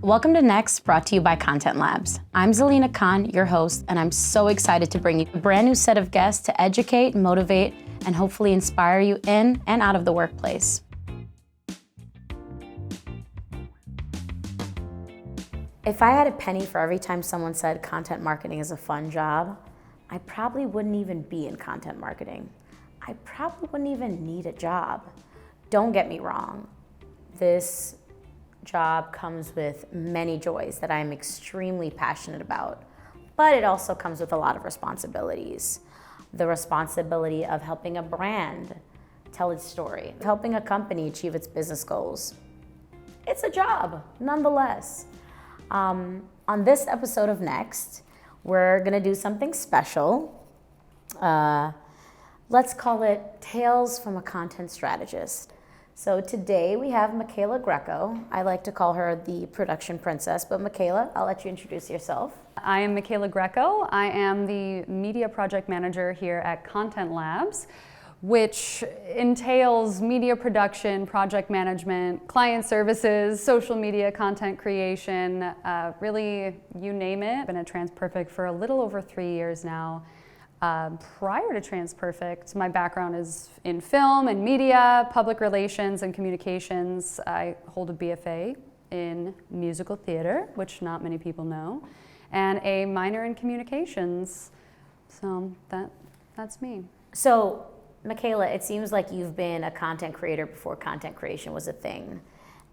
Welcome to Next, brought to you by ContentLabs. I'm Zelena Khan, your host, and I'm so excited to bring you a brand new set of guests to educate, motivate, and hopefully inspire you in and out of the workplace. If I had a penny for every time someone said content marketing is a fun job, I probably wouldn't even be in content marketing. I probably wouldn't even need a job. Don't get me wrong. This job comes with many joys that I'm extremely passionate about, but it also comes with a lot of responsibilities. The responsibility of helping a brand tell its story, helping a company achieve its business goals. It's a job, nonetheless. On this episode of Next, we're gonna do something special. Let's call it Tales from a Content Strategist. So today we have Micayla Greco. I like to call her the production princess, but Micayla, I'll let you introduce yourself. I am Micayla Greco. I am the Media Project Manager here at ContentLabs, which entails media production, project management, client services, social media content creation, really you name it. I've been at TransPerfect for a little over 3 years now. Prior to TransPerfect, my background is in film and media, public relations and communications. I hold a BFA in musical theater, which not many people know, and a minor in communications. So that's me. So Micayla, it seems like you've been a content creator before content creation was a thing.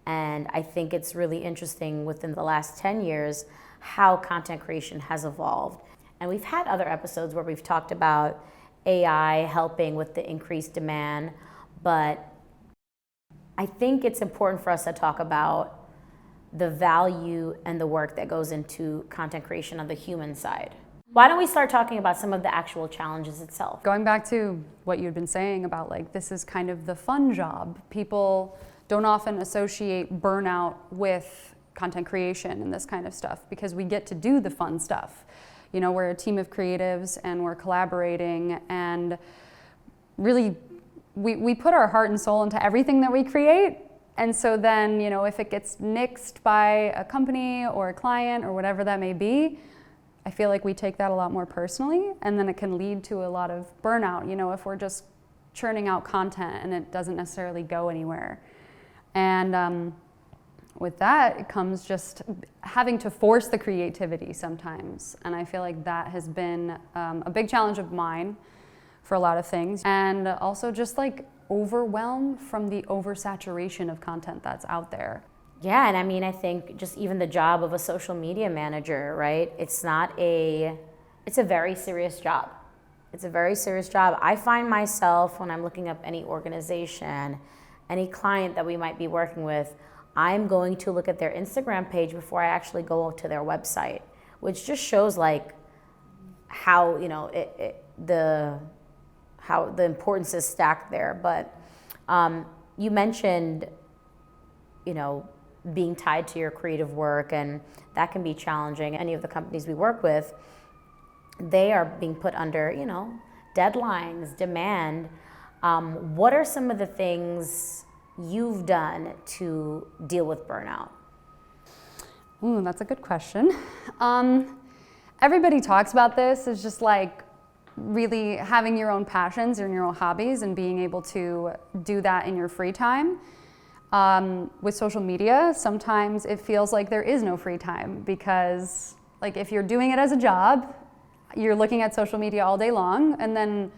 And I think it's really interesting within the last 10 years how content creation has evolved. And we've had other episodes where we've talked about AI helping with the increased demand, but I think it's important for us to talk about the value and the work that goes into content creation on the human side. Why don't we start talking about some of the actual challenges itself? Going back to what you'd been saying about like, this is kind of the fun job. People don't often associate burnout with content creation and this kind of stuff because we get to do the fun stuff. You know, we're a team of creatives and we're collaborating and really we put our heart and soul into everything that we create. And so then, you know, if it gets nixed by a company or a client or whatever that may be, I feel like we take that a lot more personally, and then it can lead to a lot of burnout, you know, if we're just churning out content and it doesn't necessarily go anywhere. And with that, it comes just having to force the creativity sometimes. And I feel like that has been a big challenge of mine for a lot of things. And also just like overwhelm from the oversaturation of content that's out there. Yeah, and I mean, I think just even the job of a social media manager, right? It's a very serious job. It's a very serious job. I find myself when I'm looking up any organization, any client that we might be working with, I'm going to look at their Instagram page before I actually go to their website, which just shows like how, you know, how the importance is stacked there. But you mentioned, you know, being tied to your creative work, and that can be challenging. Any of the companies we work with, they are being put under, you know, deadlines, demand. What are some of the things you've done to deal with burnout? Ooh, that's a good question. Everybody talks about this. It's just like really having your own passions and your own hobbies and being able to do that in your free time. With social media, sometimes it feels like there is no free time because like if you're doing it as a job, you're looking at social media all day long, and then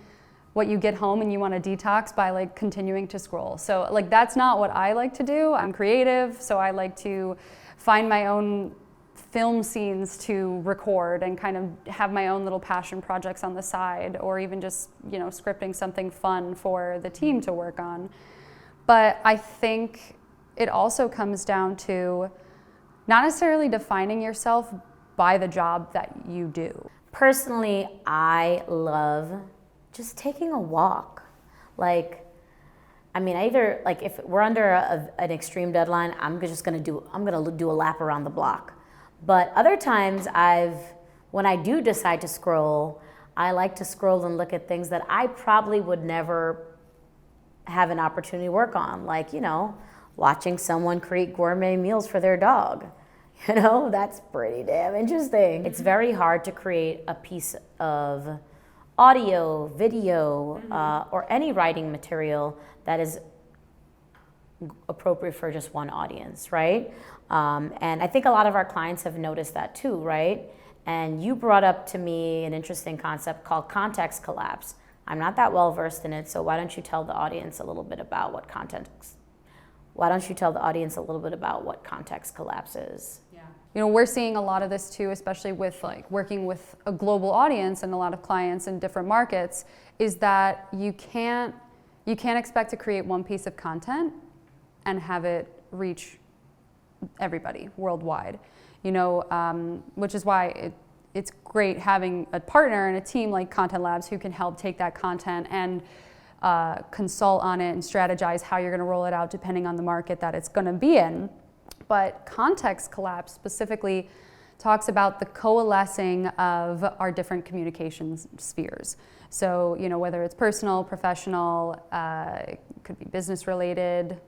what you get home and you want to detox by like continuing to scroll. So like that's not what I like to do. I'm creative, so I like to find my own film scenes to record and kind of have my own little passion projects on the side, or even just, you know, scripting something fun for the team to work on. But I think it also comes down to not necessarily defining yourself by the job that you do. Personally, I love just taking a walk. Like, I mean, either like if we're under an extreme deadline, I'm gonna do a lap around the block. But other times when I do decide to scroll, I like to scroll and look at things that I probably would never have an opportunity to work on. Like, you know, watching someone create gourmet meals for their dog. You know, that's pretty damn interesting. It's very hard to create a piece of audio, video, or any writing material that is appropriate for just one audience, right? And I think a lot of our clients have noticed that too, right? And you brought up to me an interesting concept called context collapse. I'm not that well versed in it, so why don't you tell the audience a little bit about what context collapse is? You know, we're seeing a lot of this too, especially with like working with a global audience and a lot of clients in different markets, is that you can't expect to create one piece of content and have it reach everybody worldwide. You know, which is why it's great having a partner and a team like ContentLabs who can help take that content and consult on it and strategize how you're going to roll it out depending on the market that it's going to be in. But context collapse specifically talks about the coalescing of our different communication spheres. So, you know, whether it's personal, professional, it could be business related,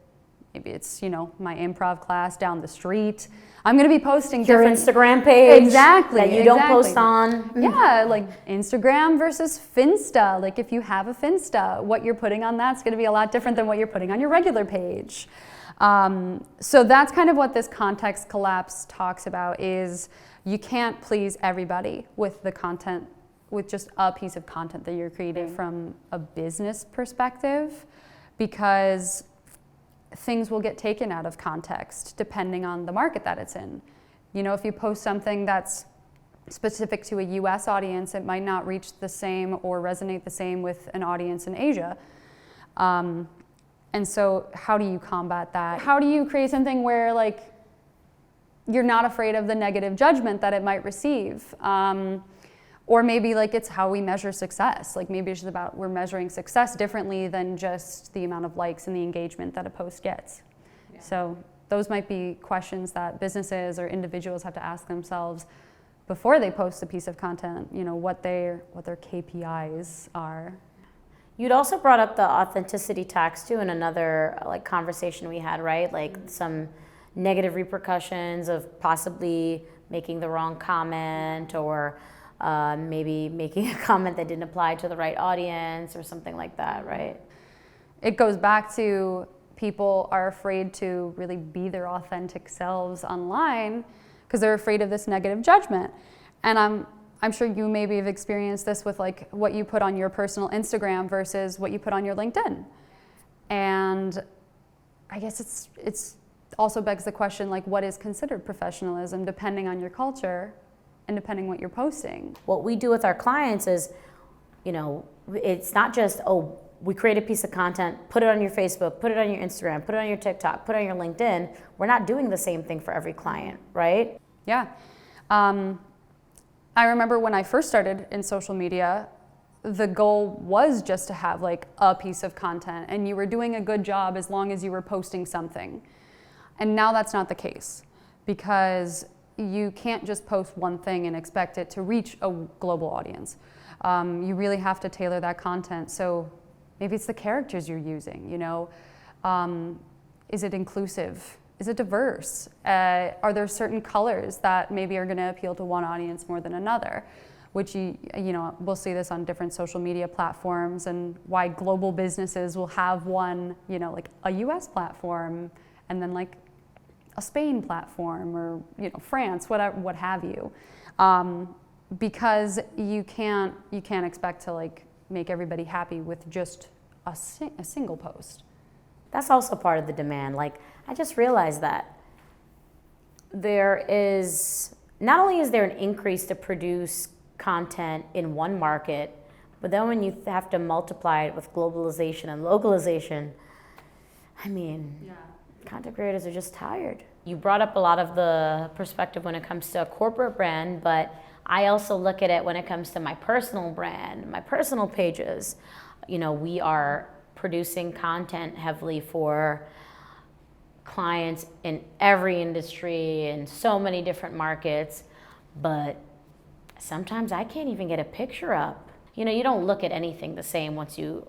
maybe it's, you know, my improv class down the street. I'm going to be posting your Instagram page. Exactly. That you don't post on. Yeah, like Instagram versus Finsta. Like if you have a Finsta, what you're putting on that's going to be a lot different than what you're putting on your regular page. So that's kind of what this context collapse talks about, is you can't please everybody with the content, with just a piece of content that you're creating from a business perspective, because things will get taken out of context depending on the market that it's in. You know, if you post something that's specific to a US audience, it might not reach the same or resonate the same with an audience in Asia. And so how do you combat that? How do you create something where like you're not afraid of the negative judgment that it might receive? Or maybe like it's how we measure success. Like maybe it's just about we're measuring success differently than just the amount of likes and the engagement that a post gets. Yeah. So those might be questions that businesses or individuals have to ask themselves before they post a piece of content, you know, what their KPIs are. You'd also brought up the authenticity tax too in another like conversation we had, right? Like some negative repercussions of possibly making the wrong comment, or maybe making a comment that didn't apply to the right audience or something like that, right? It goes back to people are afraid to really be their authentic selves online because they're afraid of this negative judgment. And I'm sure you maybe have experienced this with like what you put on your personal Instagram versus what you put on your LinkedIn. And I guess it's also begs the question, like, what is considered professionalism depending on your culture and depending what you're posting? What we do with our clients is, you know, it's not just, oh, we create a piece of content, put it on your Facebook, put it on your Instagram, put it on your TikTok, put it on your LinkedIn. We're not doing the same thing for every client, right? Yeah. I remember when I first started in social media, the goal was just to have like a piece of content, and you were doing a good job as long as you were posting something. And now that's not the case, because you can't just post one thing and expect it to reach a global audience. You really have to tailor that content. So maybe it's the characters you're using, you know. Is it inclusive? Is it diverse? Are there certain colors that maybe are going to appeal to one audience more than another? Which you know, we'll see this on different social media platforms, and why global businesses will have one, you know, like a US platform, and then like a Spain platform, or you know, France, whatever, what have you, because you can't expect to like make everybody happy with just a single post. That's also part of the demand. Like, I just realized that there is, not only is there an increase to produce content in one market, but then when you have to multiply it with globalization and localization, I mean, yeah. Content creators are just tired. You brought up a lot of the perspective when it comes to a corporate brand, but I also look at it when it comes to my personal brand, my personal pages. You know, we are producing content heavily for clients in every industry in so many different markets, but sometimes I can't even get a picture up. You know, you don't look at anything the same once you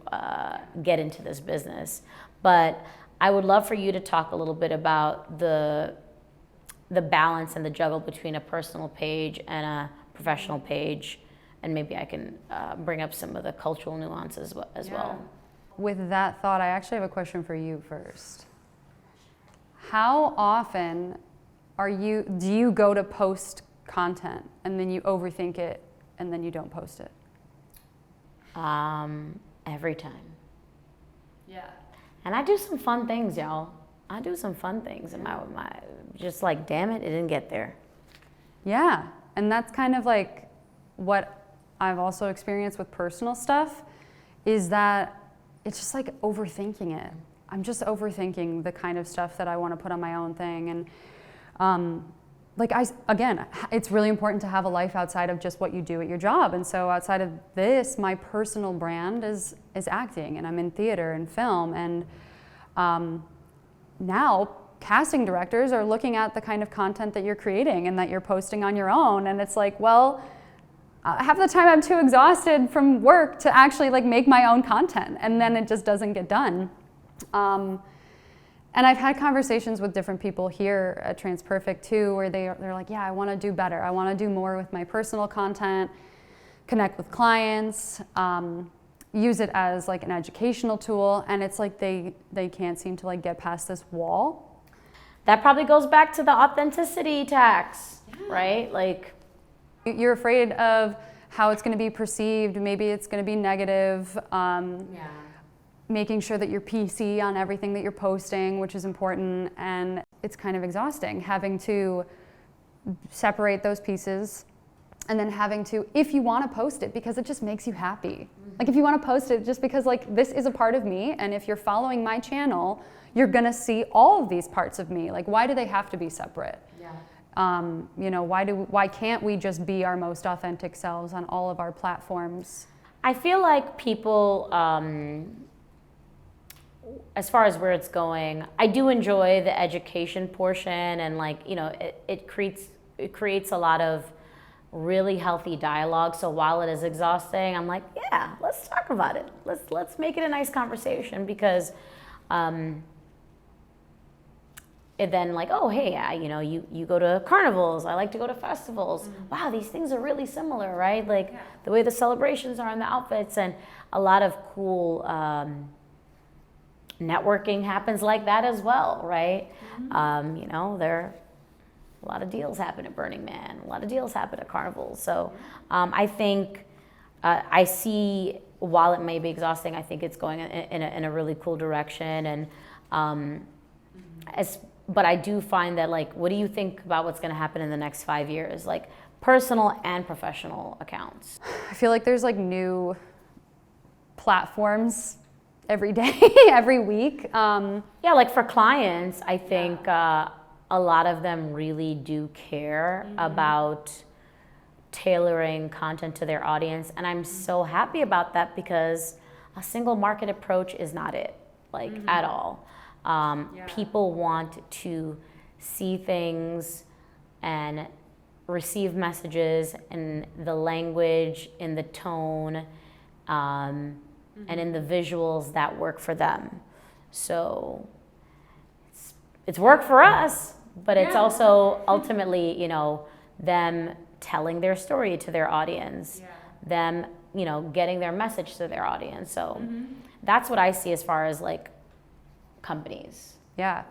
get into this business. But I would love for you to talk a little bit about the the balance and the juggle between a personal page and a professional page, and maybe I can bring up some of the cultural nuances as well. With that thought, I actually have a question for you first. How often do you go to post content and then you overthink it and then you don't post it? Every time. Yeah. And I do some fun things, y'all. I do some fun things, and my just like, damn it, it didn't get there. Yeah, and that's kind of like what I've also experienced with personal stuff, is that it's just like overthinking it. I'm just overthinking the kind of stuff that I want to put on my own thing, and again, it's really important to have a life outside of just what you do at your job. And so outside of this, my personal brand is acting, and I'm in theater and film, and now casting directors are looking at the kind of content that you're creating and that you're posting on your own, and it's like, well, half the time I'm too exhausted from work to actually like make my own content, and then it just doesn't get done. And I've had conversations with different people here at TransPerfect too, where they're like, yeah, I want to do better. I want to do more with my personal content, connect with clients, use it as like an educational tool, and it's like they can't seem to like get past this wall. That probably goes back to the authenticity tax, right? Like, you're afraid of how it's going to be perceived. Maybe it's going to be negative. Making sure that you're PC on everything that you're posting, which is important, and it's kind of exhausting having to separate those pieces, and then having to, if you want to post it because it just makes you happy. Like if you want to post it just because like this is a part of me, and if you're following my channel, you're gonna see all of these parts of me. Like why do they have to be separate? You know, why can't we just be our most authentic selves on all of our platforms? I feel like people, as far as where it's going, I do enjoy the education portion, and like, you know, it creates a lot of really healthy dialogue. So while it is exhausting, I'm like, yeah, let's talk about it. Let's make it a nice conversation, because it then like, oh, hey, you know, you go to carnivals, I like to go to festivals. Wow, these things are really similar, right? Like the way the celebrations are and the outfits, and a lot of cool networking happens like that as well, right? You know, a lot of deals happen at Burning Man, a lot of deals happen at carnivals. So I think I see, while it may be exhausting, I think it's going in a really cool direction. And but I do find that, like, what do you think about what's going to happen in the next 5 years, like personal and professional accounts? I feel like there's like new platforms every day, every week. Yeah, like for clients, I think a lot of them really do care about tailoring content to their audience. And I'm so happy about that, because a single market approach is not it, like at all. People want to see things and receive messages in the language, in the tone, and in the visuals that work for them. So it's work for us, but it's also ultimately, you know, them telling their story to their audience, them, you know, getting their message to their audience. So that's what I see as far as like companies. Yeah.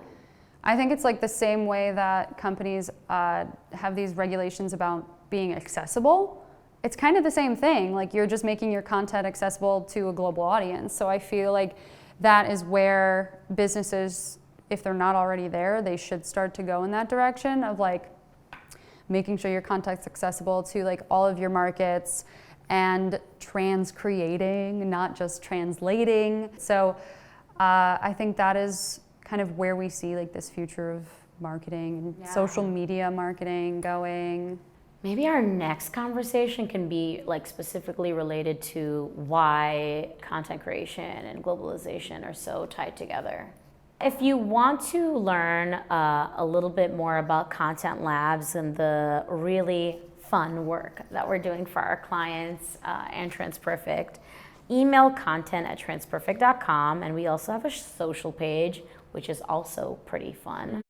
I think it's like the same way that companies have these regulations about being accessible. It's kind of the same thing. Like you're just making your content accessible to a global audience. So I feel like that is where businesses, if they're not already there, they should start to go in that direction of like making sure your content's accessible to like all of your markets, and creating, not just translating. So I think that is kind of where we see like this future of marketing and social media marketing going. Maybe our next conversation can be like specifically related to why content creation and globalization are so tied together. If you want to learn a little bit more about ContentLabs and the really fun work that we're doing for our clients and TransPerfect, email content@transperfect.com, and we also have a social page, which is also pretty fun.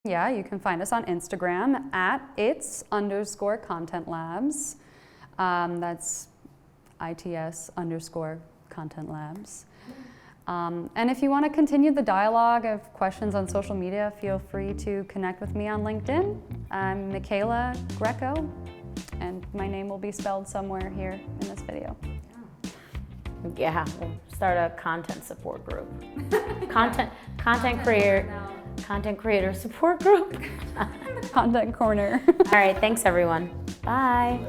Yeah, you can find us on Instagram at its_ContentLabs. That's ITS_ContentLabs. And if you want to continue the dialogue of questions on social media, feel free to connect with me on LinkedIn. I'm Micayla Greco, and my name will be spelled somewhere here in this video. Yeah, we'll start a content support group. Content creator support group. Content corner. All right, thanks everyone. Bye.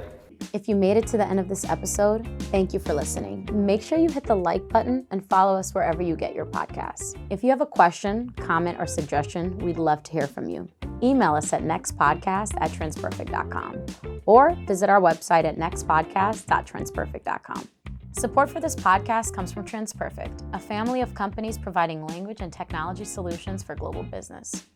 If you made it to the end of this episode, thank you for listening. Make sure you hit the like button and follow us wherever you get your podcasts. If you have a question, comment, or suggestion, we'd love to hear from you. Email us at nextpodcast@transperfect.com or visit our website at nextpodcast.transperfect.com. Support for this podcast comes from TransPerfect, a family of companies providing language and technology solutions for global business.